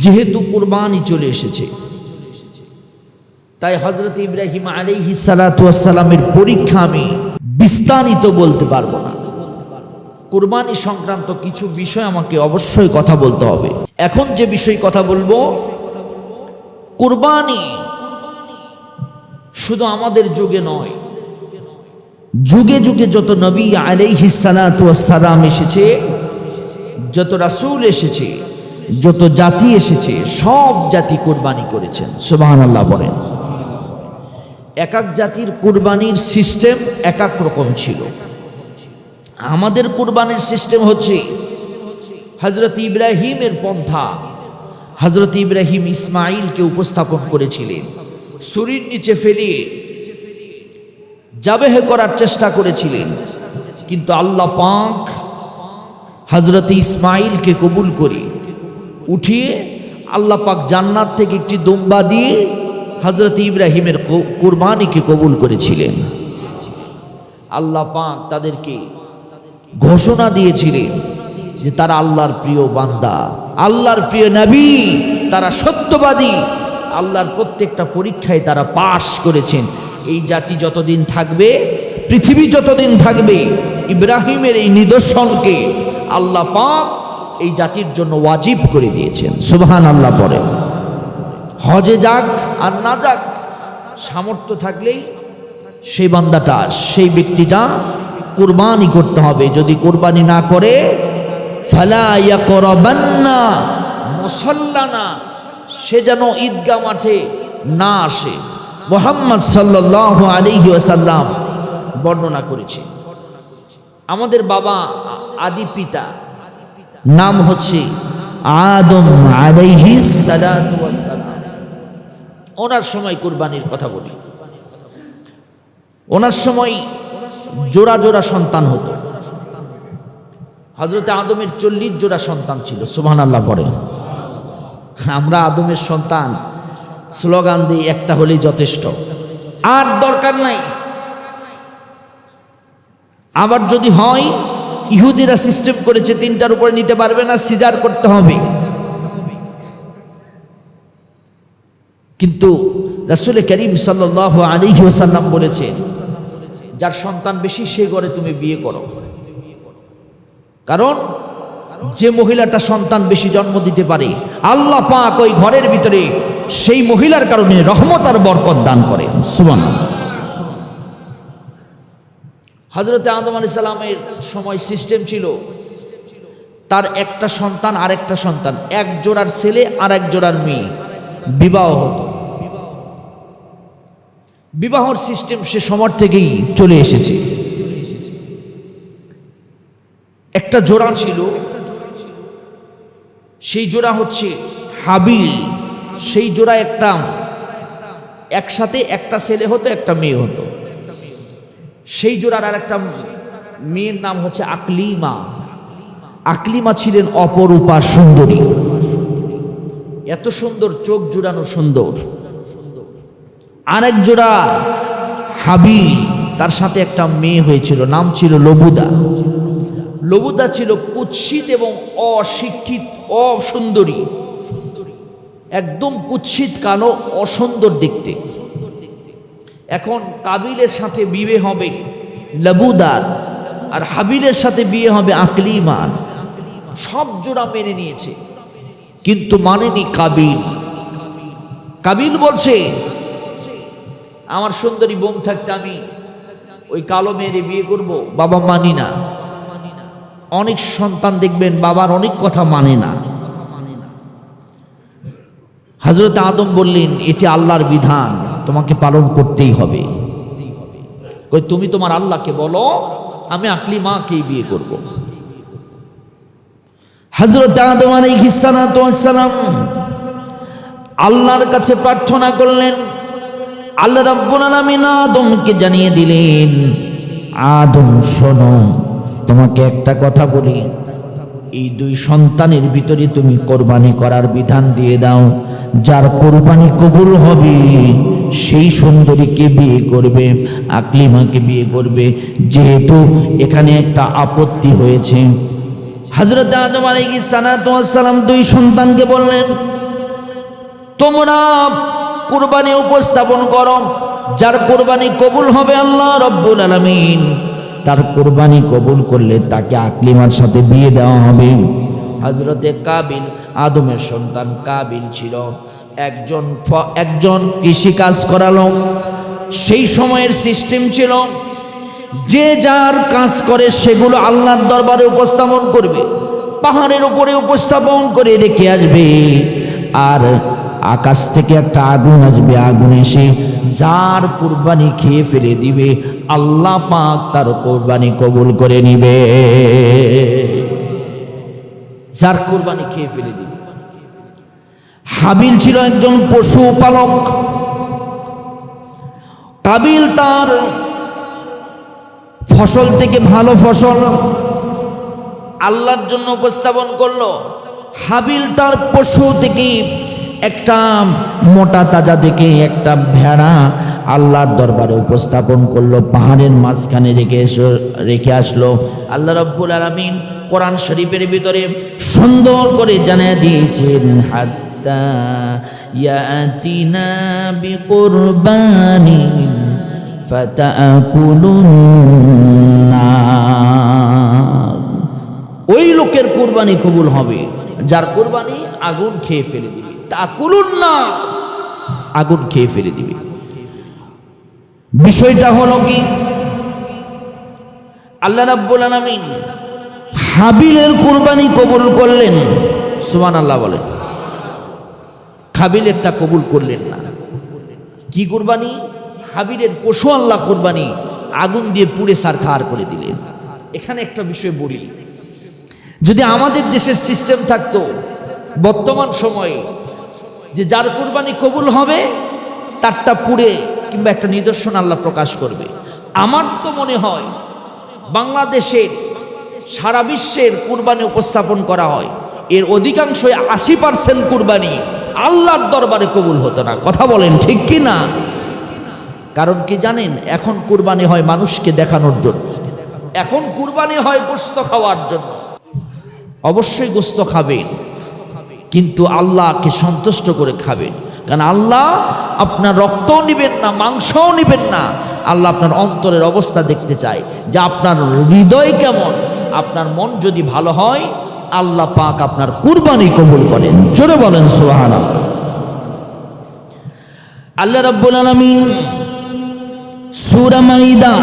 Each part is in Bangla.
যেহেতু কুরবানি চলে এসেছে, তাই হযরত ইব্রাহিম আলাইহিস সালাতু ওয়াস সালামের পরীক্ষা আমি বিস্তারিত বলতে পারবো না। কুরবানি সংক্রান্ত কিছু বিষয় আমাকে অবশ্যই কথা বলতে হবে। এখন যে বিষয় কথা বলবো, কুরবানি শুধু আমাদের যুগে নয়, যুগে যুগে যত নবী আলাইহিস সালাতু ওয়াস সালাম এসেছে, যত রাসূল এসেছে, যত জাতি এসেছে, সব জাতি কুরবানি করেছেন। সুবহানাল্লাহ বলেন। এক এক জাতির কুরবানির সিস্টেম এক এক রকম ছিল। আমাদের কুরবানির সিস্টেম হচ্ছে হযরত ইব্রাহিমের পন্থা। হযরত ইব্রাহিম ইসমাইলকে উপস্থাপন করেছিলেন, ছুরির নিচে ফেলিয়ে জাবেহ করার চেষ্টা করেছিলেন, কিন্তু আল্লাহ পাক হযরত ইসমাইলকে কবুল করে উঠিয়ে আল্লাহ পাক জান্নাত থেকে একটি দুম্বা দিয়ে হযরত ইব্রাহিমের কুরবানিকে কবুল করেছিলেন। আল্লাহ পাক তাদেরকে ঘোষণা দিয়েছিলেন যে তারা আল্লাহর প্রিয় বান্দা, আল্লাহর প্রিয় নবী, তারা সত্যবাদী, আল্লাহর প্রত্যেকটা পরীক্ষায় তারা পাশ করেছেন। এই জাতি যতদিন থাকবে, পৃথিবী যতদিন থাকবে, ইব্রাহিমের এই নিদর্শনকে আল্লাহ পাক এই জাতির জন্য ওয়াজিব করে দিয়েছেন। সুবহানাল্লাহ পড়ে। হজে যাক আর না যাক, সামর্থ্য থাকলেই সেই বান্দাটা, সেই ব্যক্তিটা কুরবানি করতে হবে। যদি কুরবানি না করে, ফালা ইয়াকরাবান্না মুসাল্লানা, সে যেন ঈদগাহ মাঠে না আসে। মুহাম্মদ সাল্লাল্লাহু আলাইহি ওয়াসাল্লাম বর্ণনা করেছে। আমাদের বাবা আদি পিতা নাম হচ্ছে আদম আলাইহিস সালাতু ওয়াস সালাম। ওনার সময় কুরবানির কথা বলি, ওনার সময় জোড়া জোড়া সন্তান হতো। হযরত আদমের 40 জোড়া সন্তান ছিল। সুবহানাল্লাহ পড়ে। আমরা আদমের সন্তান, স্লোগান দিয়ে একটা হলেই যথেষ্ট, আর দরকার নাই। আবার যদি হয়, ইহুদিরা সিস্টেম করেছে 3টার উপরে নিতে পারবে না, সিজার করতে হবে। কিন্তু রাসূল করিম সাল্লাল্লাহু আলাইহি ওয়াসাল্লাম বলেছেন, যার সন্তান বেশি সে ঘরে তুমি বিয়ে করো। কারণ যে মহিলাটা সন্তান বেশি জন্ম দিতে পারে, আল্লাহ পাক ওই ঘরের ভিতরে সেই মহিলার কারণে রহমত আর বরকত দান করেন। সুবহানাল্লাহ। হযরত আদম আলাইহিস সালামের সময় সিস্টেম ছিল, তার একটা সন্তান আর একটা সন্তান, এক জোড়ার ছেলে আর এক জোড়ার মেয়ে বিবাহ হতো। বিবাহর সিস্টেম সে সময় থেকেই চলে এসেছে। একটা জোড়া ছিল, সেই জোড়া হচ্ছে হাবিল। সেই জোড়া একটা একসাথে একটা ছেলে হতো, একটা মেয়ে হতো। সেই জোড়ার আর একটা মেয়ের নাম হচ্ছে আকলিমা। আকলিমা ছিলেন অপরূপা সুন্দরী, এত সুন্দর, চোখ জুড়ানো সুন্দর। আরেক জোড়া হাবিল, তার সাথে একটা মেয়ে হয়েছিল, নাম ছিল লবুদা। লবুদা ছিল কুৎসিত এবং অশিক্ষিত, অসুন্দরী, একদম কুৎসিত, কালো, অসুন্দর দেখতে। এখন কাবিলের সাথে বিয়ে হবে লবুদার, আর হাবিলের সাথে বিয়ে হবে আকলিমার। সব জোড়া মেনে নিয়েছে, কিন্তু মানেনি কাবিল। কাবিল বলছে, আমার সুন্দরী বোন থাকতে আমি ওই কালো মেয়েরে বিয়ে করব? বাবা মানি না। অনেক সন্তান দেখবেন বাবার অনেক কথা মানে না। হযরত আদম বললেন, এটি আল্লাহর বিধান, তোমাকে পালন করতেই হবে। কই, তুমি তোমার আল্লাহকে বলো আমি আকলিমাকেই বিয়ে করব। হযরত আদম আলাইহিস সালাতু ওয়াস সালাম আল্লাহর কাছে প্রার্থনা করলেন। আল্লাহ রাব্বুল আলামিন আদমকে জানিয়ে দিলেন, আদম শোনো, তোমাকে একটা কথা বলি, এই 2 সন্তানের ভিতরে তুমি কোরবানি করার বিধান দিয়ে দাও। যার কোরবানি কবুল হবে সেই সুন্দরীকে বিয়ে করবে, আকলিমাকে বিয়ে করবে। যেহেতু এখানে একটা আপত্তি হয়েছে, হযরত আদম আলাইহিস সালাতু ওয়াস সালাম 2 সন্তানকে বললেন, তোমরা কুরবানি উপস্থাপন করো, যার কুরবানি কবুল হবে আল্লাহ রব্বুল আলামিন তার কুরবানি কবুল করলে তাকে আকলিমার সাথে বিয়ে দেওয়া হবে। হযরতে কাবিল, আদমের সন্তান কাবিল ছিল একজন কৃষি কাজ করালো। সেই সময়ের সিস্টেম ছিল যে যার কাজ করে সেগুলো আল্লাহর দরবারে উপস্থাপন করবে, পাহাড়ের উপরে উপস্থাপন করে রেখে আসবে, আর আকাশ থেকে একটা আগুন আসবে, আগুন এসে যার কুরবানি খেয়ে ফেলে দিবে আল্লাহ পাক তার কুরবানি কবুল করে নিবে। যার কুরবানি খেয়ে ফেলে দিবে। হাবিল ছিল একজন পশুপালক। কাবিল তার ফসল থেকে ভালো ফসল আল্লাহর জন্য উপস্থাপন করলো। হাবিল তার পশু থেকে একটা মোটা তাজা থেকে একটা ভেড়া আল্লাহর দরবারে উপস্থাপন করলো, পাহাড়ের মাঝখানে রেখে আসলো। আল্লাহ রাব্বুল আলামিন কোরআন শরীফের ভিতরে সুন্দর করে জানিয়ে দিয়েছেন, হাত্তা ইয়াতিনা বিকুরবানিন ফাতাকুলুন নার। ওই লোকের কুরবানি কবুল হবে যার কুরবানি আগুন খেয়ে ফেলে দিবে। তাকুলুন না, আগুন খেয়ে ফেলে দিবে। বিষয়টা হলো কি, আল্লাহ রাব্বুল আলামিন হাবিলের কুরবানি কবুল করলেন, সুবহানাল্লাহ বলেন। কাবিলেরটা কবুল করলেন না। কি কুরবানি? হাবিলের পশু আল্লাহ কুরবানি আগুন দিয়ে পুড়ে সারখার করে দিলেন। এখানে একটা বিষয় বলি, যদি আমাদের দেশের সিস্টেম থাকতো বর্তমান সময়ে যে যার কুরবানি কবুল হবে তারটা পুড়ে কিংবা একটা নিদর্শন আল্লাহ প্রকাশ করবে। আমার তো মনে হয় বাংলাদেশের সারা বিশ্বের কুরবানি উপস্থাপন করা হয়, এর অধিকাংশই 80% কুরবানি আল্লাহর দরবারে কবুল হতো না। কথা বলেন ঠিক কি না? কারণ কি জানেন, এখন কুরবানি হয় মানুষকে দেখানোর জন্য, এখন কুরবানি হয় গোশত খাওয়ার জন্য। অবশ্যই গোশত খাবেন, কিন্তু আল্লাহকে সন্তুষ্ট করে খাবেন। কারণ আল্লাহ আপনার রক্তও নিবেন না, মাংসও নিবেন না। আল্লাহ আপনার অন্তরের অবস্থা দেখতে চায় যে আপনার হৃদয় কেমন। আপনার মন যদি ভালো হয় আল্লাহ পাক আপনার কুরবানি কবুল করেন। জোরে বলেন সুবহানাল্লাহ। আল্লাহ রাব্বুল আলামিন সূরা মাইদা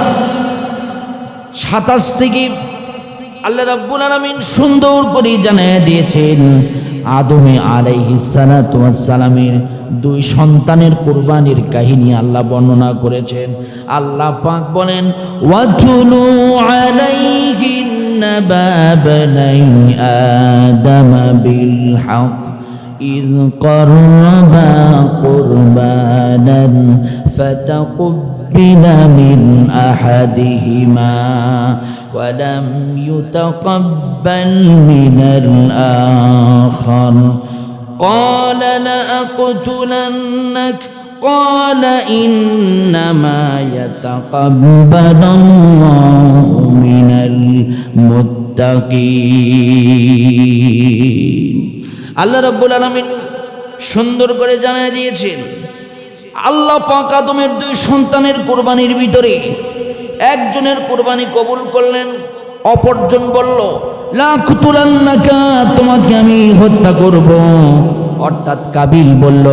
27 থেকে আল্লাহ রাব্বুল আলামিন সুন্দর করে জানিয়ে দিয়েছেন, আদম আলাইহিস সালাতু ওয়াস সালামের 2 সন্তানের কুরবানির কাহিনী আল্লাহ বর্ণনা করেছেন। আল্লাহ পাক বলেন, ওয়াতুলু আলাইহিন নাবা বানাই আদম বিল হক إذ قربا قربانا فتقبل من أحدهما ولم يتقبل من الآخر قال لأقتلنك قال إنما يتقبل الله من المتقين। আল্লাহ রাব্বুল আলামিন সুন্দর করে জানিয়ে দিয়েছেন, আল্লাহ পাক আদমের 2 সন্তানের কুরবানির ভিতরে একজনের কুরবানি কবুল করলেন, অপরজন বলল লা কুতুলান্নাকা, তোমাকে আমি হত্যা করব। অর্থাৎ কাবিল বলল,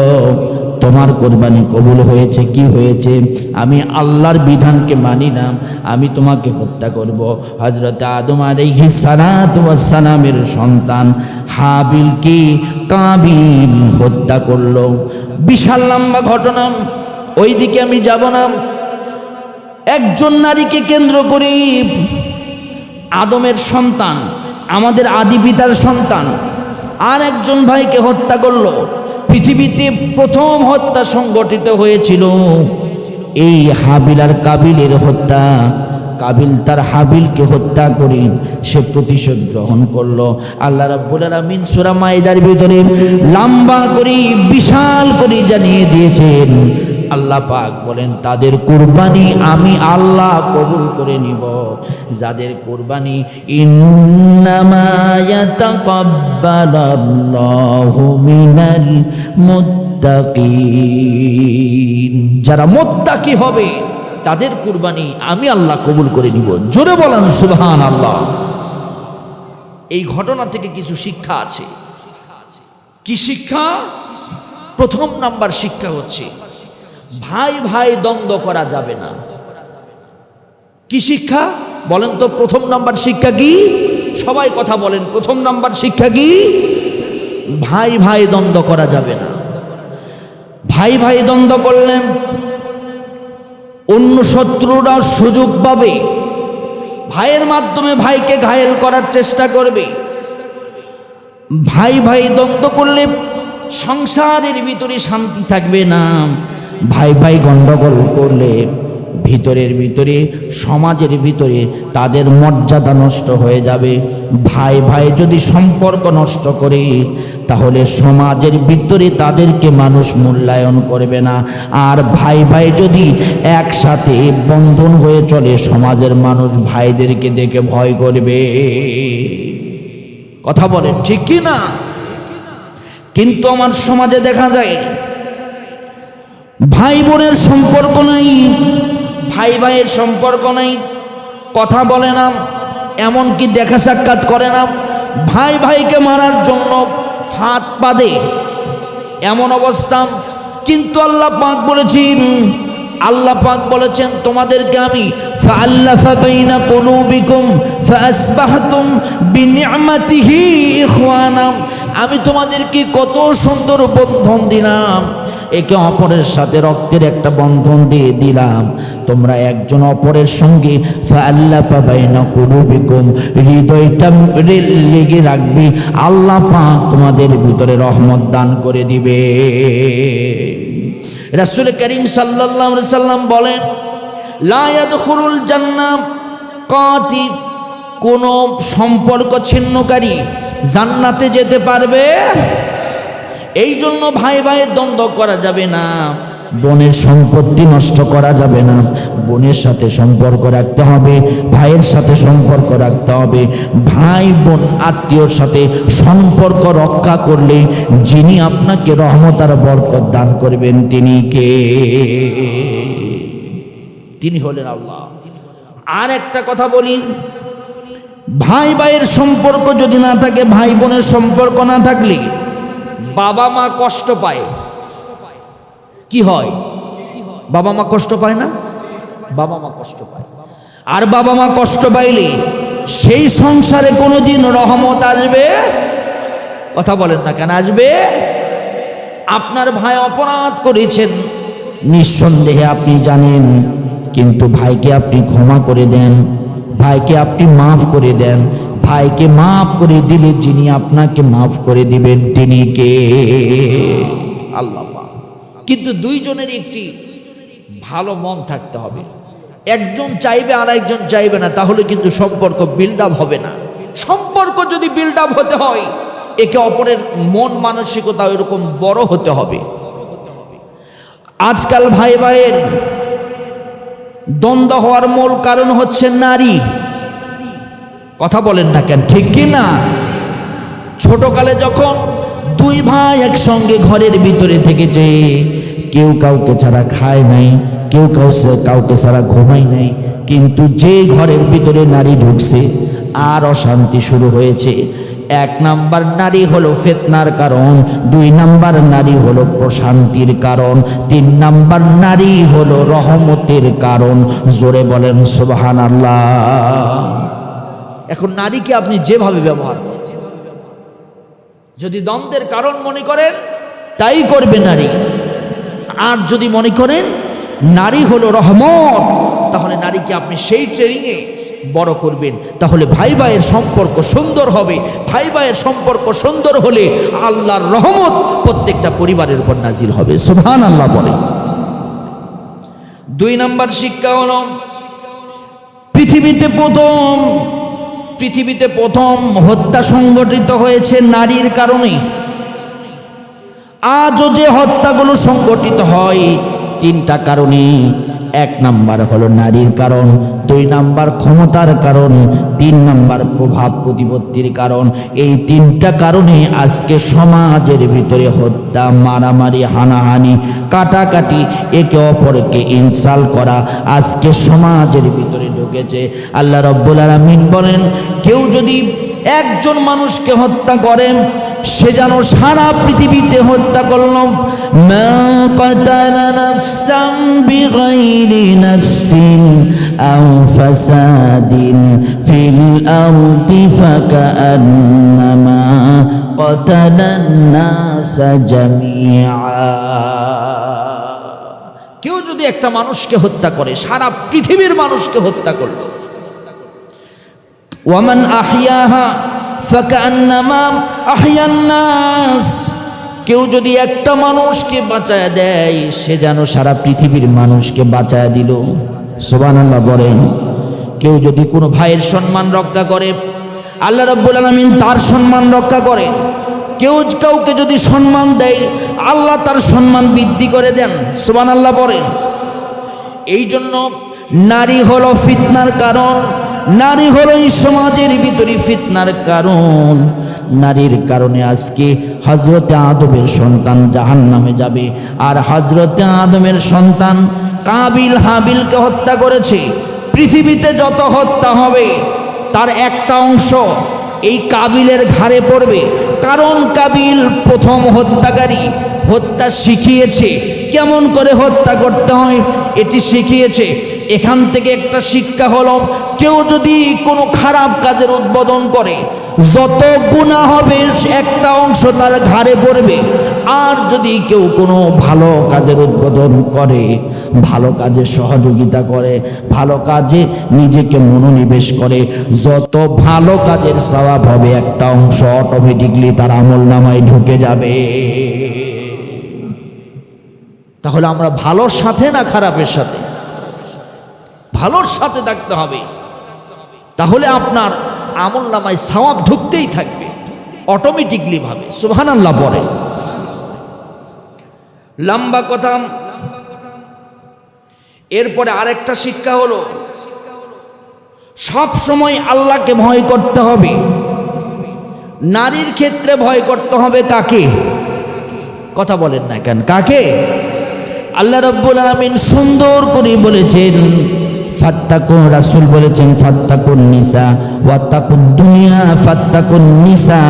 তোমার কুরবানি কবুল হয়েছে, কি হয়েছে? আমি আল্লাহর বিধানকে মানি না, আমি তোমাকে হত্যা করব। হযরত আদম আলাইহিস সালাতু ওয়াস সালামের সন্তান হাবিলকে কাবিল হত্যা করলো। বিশাল লম্বা ঘটনা, ওইদিকে আমি যাব না। একজন নারীকে কেন্দ্র করে আদমের সন্তান, আমাদের আদি পিতার সন্তান, আর একজন ভাইকে হত্যা করলো। পৃথিবীতে প্রথম হত্যা সংগঠিত হয়েছিল এই হাবিল আর কাবিলের হত্যা। কাবিল তার হাবিলকে হত্যা করে সে প্রতিশোধ গ্রহণ করলো। আল্লাহ রাব্বুল আলামিন সূরা মাইদার ভিতরে লম্বা করে বিশাল করে জানিয়ে দিয়েছেন, আল্লাহ পাক বলেন তাদের কুরবানি আমি আল্লাহ কবুল করে নিব। যাদের কুরবানি ইন্নামা ইয়াতাকাব্বালুল্লাহু মিনাল মুত্তাকিন মুত্তাকিন, যারা মুত্তাকি হবে তাদের কুরবানি আমি আল্লাহ কবুল করে নিব। জোরে বলেন সুবহানাল্লাহ। এই ঘটনা থেকে কিছু শিক্ষা আছে। কি শিক্ষা? প্রথম নাম্বার শিক্ষা হচ্ছে ভাই ভাই দ্বন্দ্ব করা যাবে না। কি শিক্ষা বলেন তো? প্রথম নাম্বার শিক্ষা কি? সবাই কথা বলেন, প্রথম নাম্বার শিক্ষা কি? ভাই ভাই দ্বন্দ্ব করা যাবে না। ভাই ভাই দ্বন্দ্ব করলে অন্য শত্রুরা সুযোগ পাবে, ভাইয়ের মাধ্যমে ভাইকে ঘায়েল করার চেষ্টা করবে। ভাই ভাই দ্বন্দ্ব করলে সংসারের ভিতরে শান্তি থাকবে না। ভাই ভাই গন্ডগোল করলে ভিতরের ভিতরে সমাজের ভিতরে তাদের মর্যাদা নষ্ট হয়ে যাবে। ভাই ভাই যদি সম্পর্ক নষ্ট করে তাহলে সমাজের ভিতরে তাদেরকে মানুষ মূল্যায়ন করবে না। আর ভাই ভাই যদি একসাথে বন্ধন হয়ে চলে সমাজের মানুষ ভাইদেরকে দেখে ভয় করবে। কথা বলেন ঠিক কি না? কিন্তু আমার সমাজে দেখা যায় ভাই বোনের সম্পর্ক নাই, ভাই ভাইয়ের সম্পর্ক নাই, কথা বলে না, এমনকি দেখা সাক্ষাৎ করে না, ভাই ভাইকে মারার জন্য ফাঁদ পাদে, এমন অবস্থা। কিন্তু আল্লাহ পাক বলেছেন, আল্লাহ পাক বলেছেন তোমাদেরকে আমি ফাআল্লাফা বাইনা কুলুবিকুম ফাআসবাহতুম বিনি'মাতিহি ইখওয়ানা, আমি তোমাদেরকে কত সুন্দর বন্ধন দিলাম, একে অপরের সাথে রক্তের একটা বন্ধন দিয়ে দিলাম, তোমরা একজন অপরের সঙ্গে ফাআল্লাফা বাইনা কুলুবিকুম, হৃদয়টা লেগে রাখবে, আল্লাহ পাক তোমাদের ভিতরে রহমত দান করে দিবে। রাসূল করিম সাল্লাল্লাহু আলাইহি সাল্লাম বলেন লা ইয়াদখুলুল জান্নাহ কাতি, কোন সম্পর্ক ছিন্নকারী জান্নাতে যেতে পারবে। এই জন্য ভাই ভাইয়ের দ্বন্দ্ব করা যাবে না, বোনের সম্পত্তি নষ্ট করা যাবে না, বোনের সাথে সম্পর্ক রাখতে হবে, ভাইয়ের সাথে সম্পর্ক রাখতে হবে। ভাই বোন আত্মীয়র সাথে সম্পর্ক রক্ষা করলে যিনি আপনাকে রহমত আর বরকত দান করবেন তিনি কে? তিনি হলেন আল্লাহ। আর একটা কথা বলি, ভাই ভাইয়ের সম্পর্ক যদি না থাকে, ভাই বোনের সম্পর্ক না থাকলে বাবা মা কষ্ট পায়। কি হয়? বাবা মা কষ্ট পায় না? বাবা মা কষ্ট পায়। আর বাবা মা কষ্ট পাইলে সেই সংসারে কোনোদিন রহমত আসবে? কথা বলেন না কেন আসবে? আপনার ভাই অপরাধ করেছেন, নিঃসন্দেহে আপনি জানেন, কিন্তু ভাইকে আপনি ক্ষমা করে দেন, ভাইকে আপনি মাফ করে দেন। ভাইকে মাফ করে দিলে যিনি আপনাকে মাফ করে দিবেন তিনি কে? আল্লাহ পাক। কিন্তু দুইজনের একটি ভালো মন থাকতে হবে। একজন চাইবে আর একজন চাইবে না, তাহলে কিন্তু সম্পর্ক বিল্ড আপ হবে না। সম্পর্ক যদি বিল্ড আপ হতে হয় একে অপরের মন মানসিকতা এরকম বড় হতে হবে। আজকাল ভাই ভাইয়ের দ্বন্দ্ব হওয়ার মূল কারণ হচ্ছে নারী। কথা বলেন না কেন ঠিক কি না? ছোটকালে যখন দুই ভাই একসঙ্গে ঘরের ভিতরে থেকেছে, কেউ কাউকে ছাড়া খায় নাই, কেউ কাউকে ছাড়া ঘুমায় নাই, কিন্তু যে ঘরের ভিতরে নারী ঢুকছে আর অশান্তি শুরু হয়েছে। এক নাম্বার নারী হলো ফিতনার কারণ, দুই নাম্বার নারী হলো প্রশান্তির কারণ, তিন নাম্বার নারী হলো রহমতের কারণ। জোরে বলেন সুবহানাল্লাহ। এখন নারীকে আপনি যেভাবে ব্যবহার করেন, যদি দ্বন্দ্বের কারণ মনে করেন তাই করবে নারী, আর যদি মনে করেন নারী হলো রহমত, তাহলে নারীকে আপনি সেই ট্রেনিংয়ে বড় করবেন, তাহলে ভাই ভাইয়ের সম্পর্ক সুন্দর হবে। ভাই ভাইয়ের সম্পর্ক সুন্দর হলে আল্লাহর রহমত প্রত্যেকটা পরিবারের উপর নাজিল হবে। সুবহানাল্লাহ বলে। দুই নাম্বার শিক্ষা হলো পৃথিবীতে প্রথম হত্যা সংগঠিত হয়েছে নারীর কারণে। আজও যে হত্যাগুলো সংগঠিত হয় তিনটা কারণে। এক নাম্বার হলো নারীর কারণ, 2 নাম্বার ক্ষমতার কারণ, 3 নাম্বার প্রভাব প্রতিপত্তির কারণ। এই 3টা কারণে আজকে সমাজের ভিতরে হত্যা, মারামারি, হানাহানি, কাটাকাটি, একে অপরকে ইনসাল করা আজকে সমাজের ভিতরে ঢুকেছে। আল্লাহ রাব্বুল আলামিন বলেন, কেউ যদি একজন মানুষকে হত্যা করেন, সে যেন সারা পৃথিবীতে হত্যা করল। মা কাতালা নাফসান বিগাইরি নাফসিন আও ফাসাদিন ফিল আরদি ফাকান্নামা কাতালান নাসা জামিআ। কেউ যদি একটা মানুষকে হত্যা করে, সারা পৃথিবীর মানুষকে হত্যা করল। ওয়ামান আহইয়াহা ফাকান্নামা আহইয়ান নাস। কেউ যদি একটা মানুষকে বাঁচায় দেয়, সে যেন সারা পৃথিবীর মানুষকে বাঁচায় দিল। সুবহানাল্লাহ বলেন। কেউ যদি কোনো ভাইয়ের সম্মান রক্ষা করে, আল্লাহ রাব্বুল আলামিন তার সম্মান রক্ষা করে। কেউ কাউকে যদি সম্মান দেয়, আল্লাহ তার সম্মান বৃদ্ধি করে দেন। সুবহানাল্লাহ বলেন। এই জন্য নারী হলো ফিতনার কারণ, নারী হলো এই সমাজের ভিতরে ফিতনার কারণ। নারীর কারণে আজকে হযরতে আদমের সন্তান জাহান্নামে যাবে, আর হযরতে আদমের সন্তান কাবিল হাবিলকে হত্যা করেছে। পৃথিবীতে যত হত্যা হবে তার একটা অংশ এই কাবিলের ঘাড়ে পড়বে, কারণ কাবিল প্রথম হত্যাকারী। হত্যা শিখিয়েছে, কেমন করে হত্যা করতে হয় এটি শিখিয়েছে। এখান থেকে একটা শিক্ষা হলো, কেউ যদি কোনো খারাপ কাজের উদ্বোধন করে, যত গুনাহ হবে একটা অংশ তার ঘাড়ে পড়বে। আর যদি কেউ কোনো ভালো কাজের উদ্বোধন করে, ভালো কাজে সহযোগিতা করে, ভালো কাজে নিজেকে মনোনিবেশ করে, যত ভালো কাজের সওয়াব হবে একটা অংশ অটোমেটিকলি তার আমলনামায় ঢুকে যাবে। তাহলে আমরা ভালোর সাথে না খারাপের সাথে? ভালোর সাথে থাকতে হবে, তাহলে আপনার আমলনামায় সওয়াব ঢুকতেই থাকবে অটোমেটিকলি ভাবে। সুবহানাল্লাহ পড়ে। লম্বা কথা। এরপরে আরেকটা শিক্ষা হলো, সব সময় আল্লাহকে ভয় করতে হবে। নারীর ক্ষেত্রে ভয় করতে হবে কাকে? কথা বলেন না কেন? কাকে? আল্লাহ রাব্বুল আলামিন সুন্দর করে বলেছেন, ফাত্তাকুন, রাসূল বলেছেন ফাত্তাকুন নিসা ওয়াত্তাকুদ দুনিয়া ফাত্তাকুন নিসা।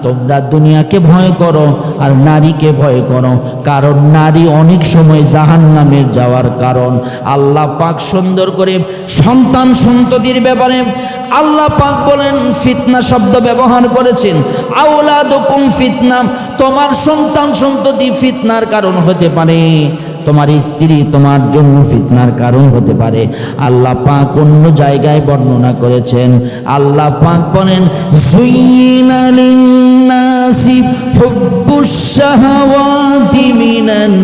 তোমরা দুনিয়াকে ভয় করো আর নারীকে ভয় করো, কারণ নারী অনেক সময় জাহান্নামের যাওয়ার কারণ। আল্লাহ পাক সুন্দর করে সন্তান সন্ততির ব্যাপারে আল্লাহ পাক বলেন, ফিতনা শব্দ ব্যবহার করেছেন। আওলাদুকুম ফিতনা, তোমার সন্তান সন্ততি ফিতনার কারণ হতে পারে, তোমার স্ত্রী তোমার জন্য ফিতনার কারণ হতে পারে। আল্লাহ পাক অন্য জায়গায় বর্ণনা করেছেন। আল্লাহ পাক বলেন, যুইনা লিন-নাসি হুব্বুশ শাহাওয়াতি মিনান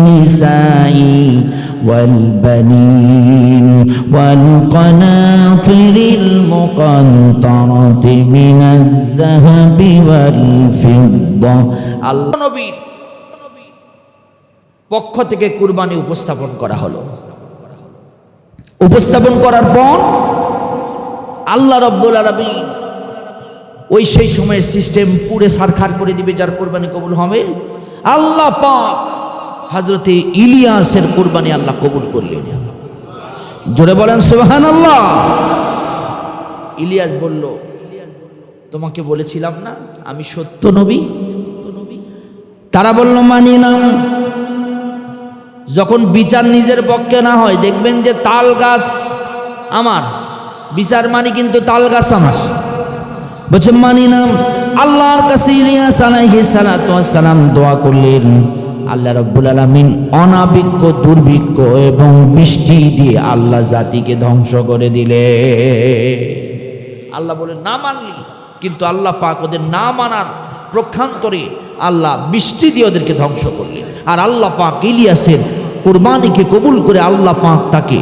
নিসাই ওয়াল বানিন ওয়াল কানাতিরিল মুকান্তারাতি মিনাজ যাহাবি ওয়াল ফিদ্দা। আল্লাহ নবীর পক্ষ থেকে কুরবানি উপস্থাপন করা হলো। উপস্থাপন করার পর আল্লাহ রাব্বুল আলামিন ওই সেই সময়ের সিস্টেম পুরো সারখার করে দিবে, যার কুরবানি কবুল হবে। আল্লাহ পাক হযরতে ইলিয়াসের কুরবানি আল্লাহ কবুল করলেন। জোরে বলেন সুবহানাল্লাহ। ইলিয়াস বলল, তোমাকে বলেছিলাম না আমি সত্য নবী? তারা বলল, মানি না। যখন বিচার নিজের পক্ষে না হয়, দেখবেন যে তাল গাছ আমার, বিচার মানি কিন্তু তাল গাছ আমার। বলছে মানি না। আল্লাহর কাছে ইলিয়াস আলাইহিস সালাতু ওয়াস সালাম দোয়া করলেন, আল্লাহ রাব্বুল আলামিন অনাবিক্য, দুর্ভিক্ষ এবং বৃষ্টি দিয়ে আল্লাহ জাতিকে ধ্বংস করে দিলে। আল্লাহ বলে না মানলি, কিন্তু আল্লাহ পাক ওদের না মানার প্রক্ষান্তরে আল্লাহ বৃষ্টি দিয়ে ওদেরকে ধ্বংস করলেন। আর আল্লাহ পাক ইলিয়াসের কুরবানিকে কবুল করে আল্লাহ পাক তাকে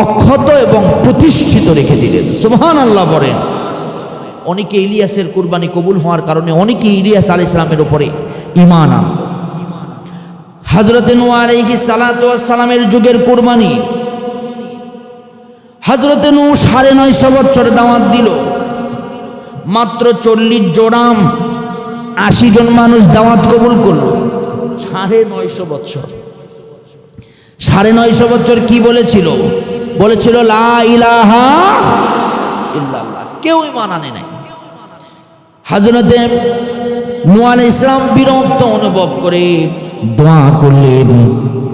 অক্ষত এবং প্রতিষ্ঠিত রেখে দিলেন। সুবহানাল্লাহ বলেন। অনেকে ইলিয়াসের কুরবানি কবুল হওয়ার কারণে অনেকে ইলিয়াস আলাইহিস সালামের উপরে ঈমান আনল। হযরতে নূহ আলাইহিস সালাতু ওয়াস সালামের যুগের কুরবানি। হযরতে নূহ 950 বছর দাওয়াত দিল, মাত্র 40 জোড়াম 80 জন মানুষ দাওয়াত কবুল করলো। 950 বছর, 950 বছর কি বলেছিল? বলেছিল লা ইলাহা ইল্লাল্লাহ, কেউই মানানে নাই। হযরতে নূহ আলাইহিস সালাম বিরক্ত অনুভব করে দোয়া করলেন।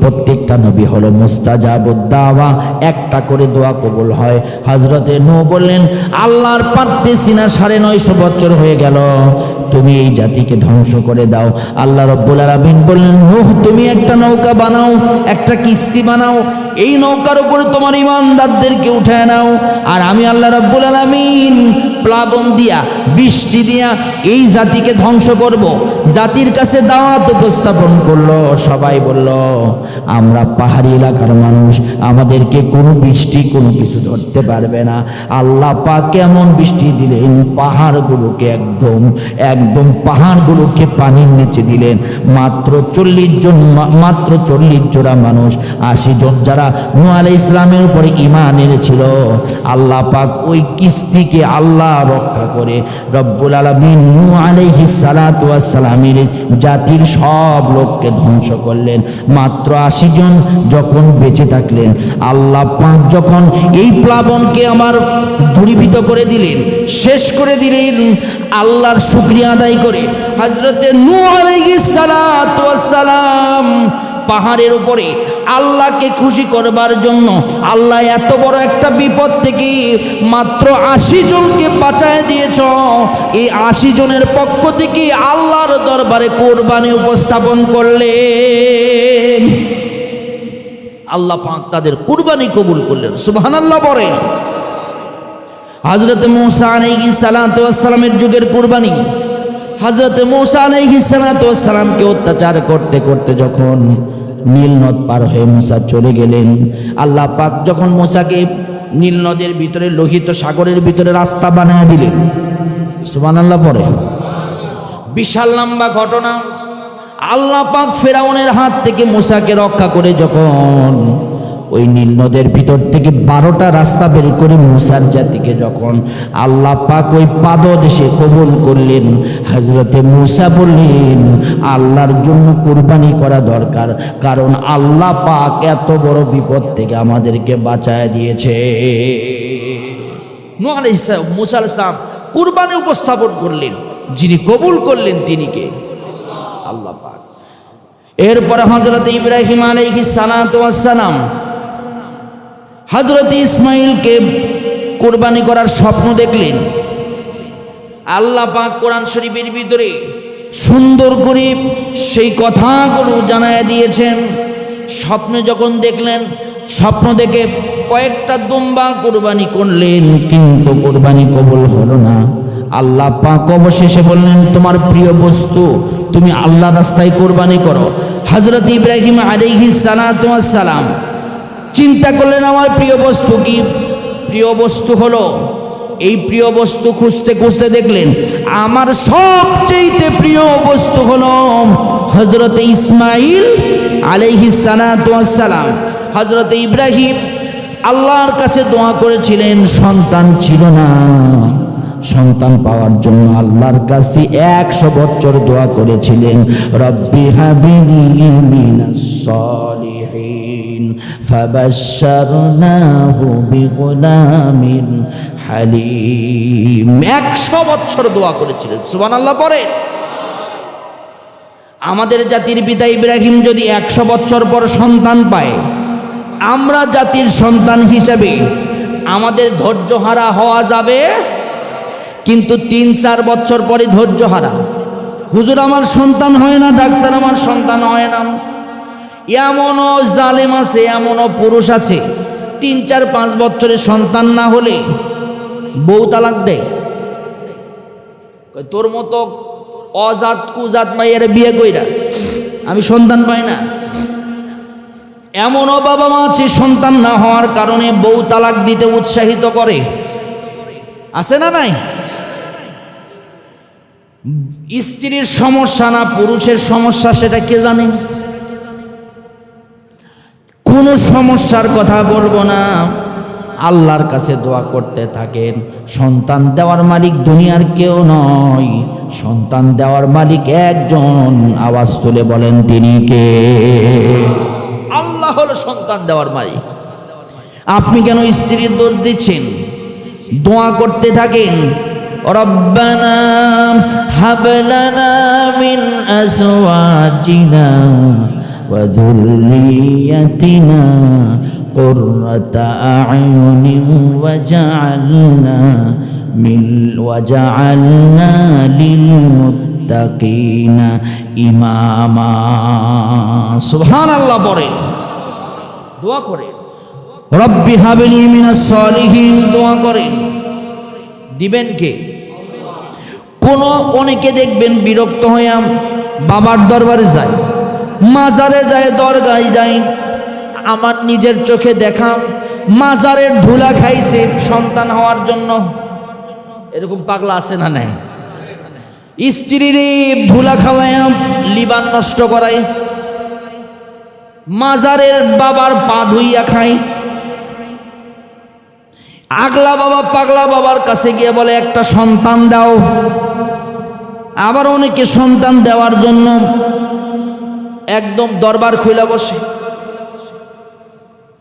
প্রত্যেকটা নবী হলো মুস্তাজাবুদ দাওয়া, একটা করে দোয়া কবুল হয়। হযরতে নূহ বললেন, আল্লাহর পারতেছি না, 950 বছর হয়ে গেল, তুমি এই জাতিকে ধ্বংস করে দাও। আল্লাহ রাব্বুল আলামিন বললেন, নূহ তুমি একটা নৌকা বানাও, একটা কিস্তি বানাও, এই নৌকার উপরে তোমার ঈমানদারদেরকে উঠায় নাও, আর আমি আল্লাহ রাব্বুল আলামিন প্লাবন দিয়া, বৃষ্টি দিয়া এই জাতিকে ধ্বংস করব। জাতির কাছে দাওয়াত উপস্থাপন করলো। সবাই বলল, আমরা পাহাড়ি এলাকার মানুষ, আমাদেরকে কোনো বৃষ্টি কোনো কিছু ধরতে পারবে না। আল্লাহ পাক কেমন বৃষ্টি দিলেন, পাহাড়গুলোকে একদম পাহাড়গুলোকে পানির নিচে দিলেন। মাত্র 40 জোড়া মানুষ, 80 জন যারা নূহ আলাইহিস সালামের উপরে ঈমান এনেছিল, আল্লাহ পাক ওই কিস্তিকে আল্লাহ রক্ষা করে রব্বুল আলামিন নূহ আলাইহিস সালাতু ওয়াস সালামের জাতির সব লোককে ধ্বংস করলেন। মাত্র 80 জন যখন বেঁচে থাকলেন, আল্লাহ পাক যখন এই প্লাবনকে আমার দূরীভূত করে দিলেন, শেষ করে দিলেন, আল্লাহর শুকরিয়া আদায় করে হযরতে নূহ আলাইহিস সালাতু ওয়াস সালাম পাহাড়ের উপরে আল্লাহকে খুশি করবার জন্য আল্লাহ এত বড় একটা বিপদ থেকে মাত্র 80 জনকে বাঁচায় দিয়েছ। এই 80 জনের পক্ষ থেকে আল্লাহর দরবারে কোরবানি উপস্থাপন করলেন। আল্লাহ পাক তাদের কুরবানি কবুল করলেন। সুবহানাল্লাহ বলেন। হযরতে মূসা আলাইহিস সালাতু ওয়াস সালামের যুগের কুরবানি। হযরতে মূসা আলাইহিস সালাতু ওয়াস সালামকে অত্যাচার করতে করতে যখন নীল নদ পার হয়ে মূসা চলে গেলেন, আল্লাহ পাক যখন মূসাকে নীল নদের ভিতরে, লোহিত সাগরের ভিতরে রাস্তা বানিয়ে দিলেন। সুবহানাল্লাহ পড়ে। বিশাল লম্বা ঘটনা। আল্লাহ পাক ফেরাউনের হাত থেকে মূসাকে রক্ষা করে যখন ওই নীল নদের ভিতর থেকে 12টা রাস্তা বের করে মূসার জাতিকে যখন আল্লাহ পাক ওই পাদদেশে কবুল করলেন, হযরতে মূসা বললেন, আল্লাহর জন্য কুরবানি করা দরকার, কারণ আল্লাহ পাক এত বড় বিপদ থেকে আমাদেরকে বাঁচায় দিয়েছে। নূহ আলাইহিস সালাম, মূসা আলাইহিস সালাম কুরবানি উপস্থাপন করলেন। যিনি কবুল করলেন তিনি কে? আল্লাহ পাক। এরপরে হযরতে ইব্রাহিম আলাইহিস সালাতু ওয়াস সালাম হযরত ইসমাইলকে কুরবানি করার স্বপ্ন দেখলেন। আল্লাহ পাক কোরআন শরীফের ভিতরে সুন্দর করে সেই কথাগুলো জানায় দিয়েছেন। স্বপ্নে যখন দেখলেন, স্বপ্ন দেখে কয়েকটা দুম্বা কুরবানি করলেন, কিন্তু কুরবানি কবুল হলো না। আল্লাহ পাক অবশেষে বললেন, তোমার প্রিয় বস্তু তুমি আল্লাহ রাস্তায় কুরবানি করো। হযরত ইব্রাহিম আলাইহিস সালাতু ওয়াস সালাম চিন্তা করলেন, আমার প্রিয় বস্তু কি? প্রিয় বস্তু হলো, এই প্রিয় বস্তু খুঁজতে খুঁজতে দেখলেন আমার সবচেয়ে প্রিয় বস্তু হলো হযরত ইসমাইল আলাইহিস সালাতু ওয়াস সালাম। হযরত ইব্রাহিম আল্লাহর কাছে দোয়া করেছিলেন, সন্তান ছিল না। সন্তান পাওয়ার জন্য আল্লাহর কাছে 100 বছর দোয়া করেছিলেন, রব্বি হাবিলি মিনাস সালিহিন ফাবাশশারনাহু বিগুলামিন হালিম। 100 বছর দোয়া করেছিলেন। সুবহানাল্লাহ পড়ে। আমাদের জাতির পিতা ইব্রাহিম যদি 100 বছর পর সন্তান পায়, আমরা জাতির সন্তান হিসেবে আমাদের ধৈর্য হারা হওয়া যাবে, কিন্তু 3-4 বছর পরে ধৈর্য হারা। হুজুর আমার সন্তান হয় না, ডাক্তার আমার সন্তান হয় না। এমনও জালেম আছে, এমনও পুরুষ আছে 3-4-5 বছরের সন্তান না হলে বউ তালাক দেয়। তোর মতো অজাত কুজাত মাইয়ের বিয়ে কইরা আমি সন্তান পাই না। এমনও বাবা মা আছে সন্তান না হওয়ার কারণে বউ তালাক দিতে উৎসাহিত করে, আছে না নাই? স্ত্রীর সমস্যা না পুরুষের সমস্যা সেটা কে জানে? কোনো সমস্যার কথা বলবো না, আল্লাহর কাছে দোয়া করতে থাকেন। সন্তান দেওয়ার মালিক দুনিয়ার কেউ নয়, সন্তান দেওয়ার মালিক একজন। আওয়াজ তুলে বলেন তিনি কে? আল্লাহ হলো সন্তান দেওয়ার মালিক। আপনি কেন স্ত্রীর দোষ দিচ্ছেন? দোয়া করতে থাকেন, রব্বানা হাব লানা মিন আজওয়াজিনা ওয়া যুররিয়াতিনা কুররাতা আ'য়ুনিন ওয়াজআলনা লিল মুত্তাকিনা ইমামা। সুবহানাল্লাহ পড়ে দোয়া করে, রব্বি হাবলি মিনাস সলিহিন দোয়া করেন। দিবেন কে? অনেকে দেখবেন বিরক্ত হয়ে বাবার দরবারে যায়, মাজারে যায়, দরগায় যায়। আমার নিজের চোখে দেখা, মাজারের ধুলা খাইছে সন্তান হওয়ার জন্য। এরকম পাগলা আছে না নাই? স্ত্রীর ধুলা খাওয়ায় লিবান নষ্ট করায়, মাজারের বাবার পা ধুইয়া খায়। আগলা বাবা পাগলা বাবার কাছে গিয়ে বলে একটা সন্তান দাও। আবার অনেকে সন্তান দেওয়ার জন্য একদম দরবার খুলে বসে।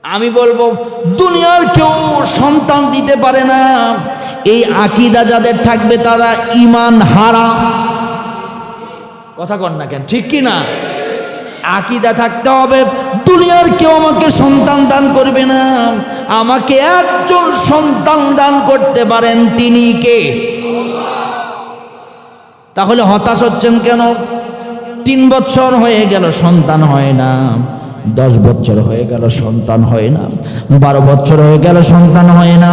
আমি বলবো দুনিয়ার কেউ সন্তান দিতে পারে না। এই আকীদা যাদের থাকবে তারা ঈমান হারা। কথা কন না কেন? ঠিক কি না? আকীদা থাকতে হবে দুনিয়ার কেউ আমাকে সন্তান দান করবে না, আমাকে একজন সন্তান দান করতে পারেন, তিনি কে? তাহলে হতাশ হচ্ছেন কেন? 3 বছর হয়ে গেল সন্তান হয় না, 10 বছর হয়ে গেল সন্তান হয় না, 12 বছর হয়ে গেল সন্তান হয় না।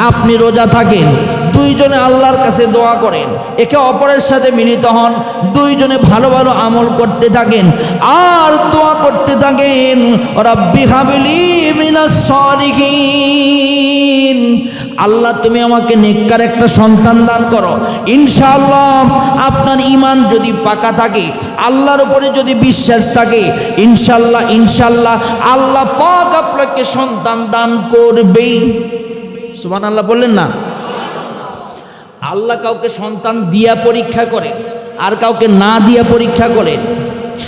আপনি রোজা থাকেন, দুইজনে আল্লাহর কাছে দোয়া করেন, একে অপরের সাথে মিলিত হন, দুইজনে ভালো ভালো আমল করতে থাকেন আর দোয়া করতে থাকেন, রব্বি হাবলি মিনাস সলিহিন, আল্লাহ তুমি আমাকে নেককার একটা সন্তান দান করো। ইনশাআল্লাহ আপনার ঈমান যদি পাকা থাকে, আল্লাহর উপরে যদি বিশ্বাস থাকে, ইনশাআল্লাহ ইনশাআল্লাহ আল্লাহ পাক আপনাকে সন্তান দান করবেই। সুবহানাল্লাহ বললেন না? আল্লাহ কাউকে সন্তান দিয়া পরীক্ষা করে আর কাউকে না দিয়া পরীক্ষা করে।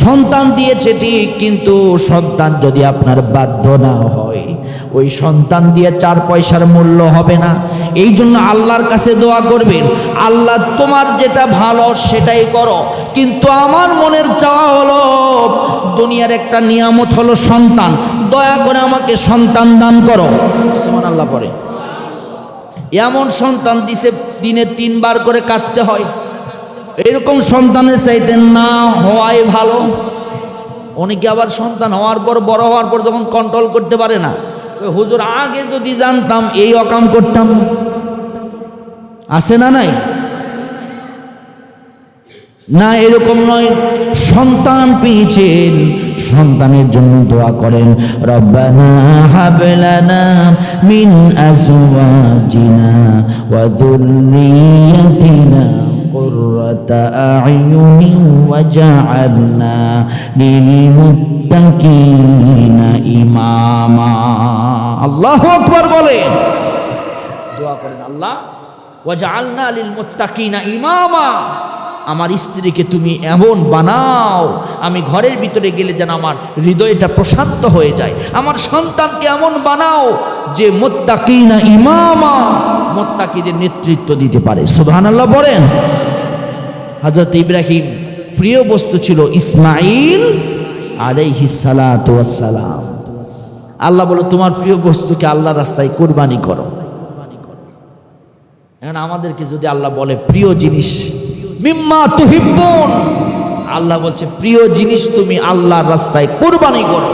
সন্তান দিয়েছে ঠিক, কিন্তু সন্তান যদি আপনার বাধ্য না হয়, ওই সন্তান দিয়ে 4 পয়সার মূল্য হবে না। এই জন্য আল্লাহর কাছে দোয়া করবেন, আল্লাহ তোমার যেটা ভালো সেটাই করো, কিন্তু আমার মনের চাওয়া হলো দুনিয়ার একটা নিয়ামত হলো সন্তান, দয়া করে আমাকে সন্তান দান করো। সুবহানাল্লাহ পড়ে। এমন সন্তান দিছে দিনে 3 বার করে কাঁদতে হয়, এরকম সন্তানের চাইতে না হওয়াই ভালো। অনেকে আবার সন্তান হওয়ার পর, বড় হওয়ার পর যখন কন্ট্রোল করতে পারে না, হুজুর আগে যদি জানতাম এই অকাম করতাম না। আছে না নাই? না এরকম নয়, সন্তান পেয়েছেন, সন্তানের জন্য দোয়া করেন, রব্বানা হাব লানা মিন আজওয়াজিনা ওয়া যুররিয়াতিনা কুররাতা আ'য়ুনিন ওয়াজআলনা লিল মুত্তাকিনা ইমামা। আল্লাহু আকবার বলেন, দোয়া করেন, আল্লাহ ওয়াজআলনা লিল মুত্তাকিনা ইমামা, আমার স্ত্রীকে তুমি এমন বানাও আমি ঘরের ভিতরে গেলে যেন আমার হৃদয়টা প্রশান্ত হয়ে যায়। আমার সন্তানকে এমন বানাও যে মুত্তাকিনা ইমামা, মুত্তাকিদের নেতৃত্ব দিতে পারে। সুবহানাল্লাহ বলেন। হযরত ইব্রাহিম প্রিয় বস্তু ছিল ইসমাঈল আলাইহিস সালাতু ওয়াস সালাম। আল্লাহ বলে তোমার প্রিয় বস্তুকে আল্লাহর রাস্তায় কুরবানি করো। এখন আমাদেরকে যদি আল্লাহ বলে প্রিয় জিনিস মিম্মা তুহিব্বুন, আল্লাহ বলছে প্রিয় জিনিস তুমি আল্লাহর রাস্তায় কুরবানি করো,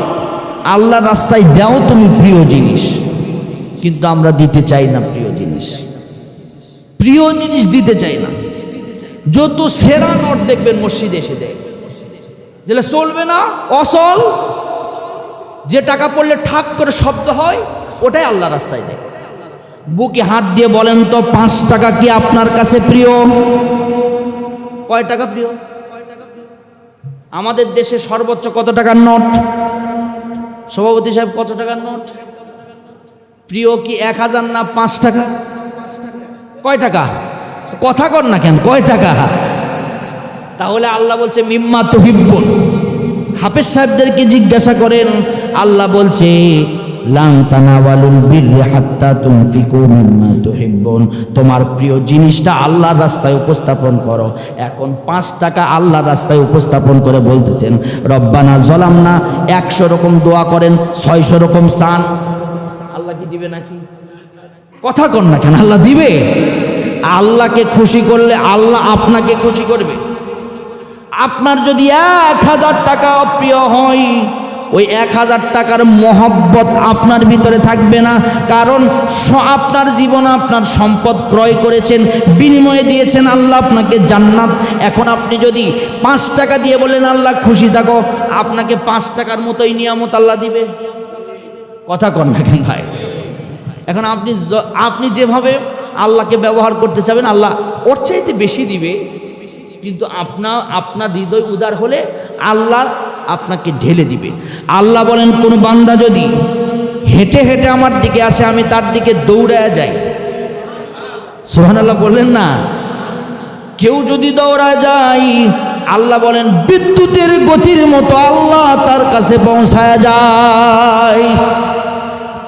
আল্লাহর রাস্তায় দাও তুমি প্রিয় জিনিস। কিন্তু আমরা দিতে চাই না প্রিয় জিনিস, প্রিয় জিনিস দিতে চাই না। যত সেরা নোট দেখবেন মসজিদে এসে দেয়, যেটা চলবে না, অসল, যে টাকা পড়লে ঠাক করে শব্দ হয়, ওটাই আল্লাহ রাস্তায় দেয়। বুকে হাত দিয়ে বলেন তো 5 টাকা কি আপনার কাছে প্রিয়? কয় টাকা প্রিয়? আমাদের দেশে সর্বোচ্চ কত টাকার নোট? সভাপতি সাহেব কত টাকার নোট? প্রিয় কি 1000 না 5 টাকা? কয় টাকা? কথা কর না কেন, কয় টাকা? তাহলে আল্লাহ বলছে মিম্মা তুহিব্বুন। হাফেজ সাহেবদেরকে জিজ্ঞাসা করেন, আল্লাহ বলছে লান তানাওয়ালুল বিররা হাত্তা তুনফিকু মিম্মা তুহিব্বুন। তোমার প্রিয় জিনিসটা আল্লাহর রাস্তায় উপস্থাপন করো। এখন 5 টাকা আল্লাহর রাস্তায় উপস্থাপন করে বলতেছেন রব্বানা জলামনা, 100 রকম দোয়া করেন, 600 রকম চান, আল্লাহ কি দিবে নাকি? কথা কর না কেন, আল্লাহ দিবে? আল্লাহকে খুশি করলে আল্লাহ আপনাকে খুশি করবে। আপনার যদি 1000 টাকা প্রিয় হয়, ওই 1000 টাকার মহব্বত আপনার ভিতরে থাকবে না। কারণ আপনার জীবনে আপনার সম্পদ ক্রয় করেছেন, বিনিময়ে দিয়েছেন আল্লাহ আপনাকে জান্নাত। এখন আপনি যদি 5 টাকা দিয়ে বলেন আল্লাহ খুশি থাকো, আপনাকে 5 টাকার মতোই নিয়ামত আল্লাহ দিবে। কথা কর না কেন ভাই? এখন আপনি যেভাবে আল্লাহকে ব্যবহার করতে চাবেন আল্লাহ ওর চাইতে বেশি দিবে। কিন্তু আপনার হৃদয় উদার হলে আল্লাহ আপনাকে ঢেলে দিবে। আল্লাহ বলেন কোন বান্দা যদি হেঁটে হেঁটে আমার দিকে আসে, আমি তার দিকে দৌড়ায় যাই। সুবহানাল্লাহ বললেন না? কেউ যদি দৌড়ায় যায়, আল্লাহ বলেন বিদ্যুতের গতির মতো আল্লাহ তার কাছে পৌঁছায় যায়।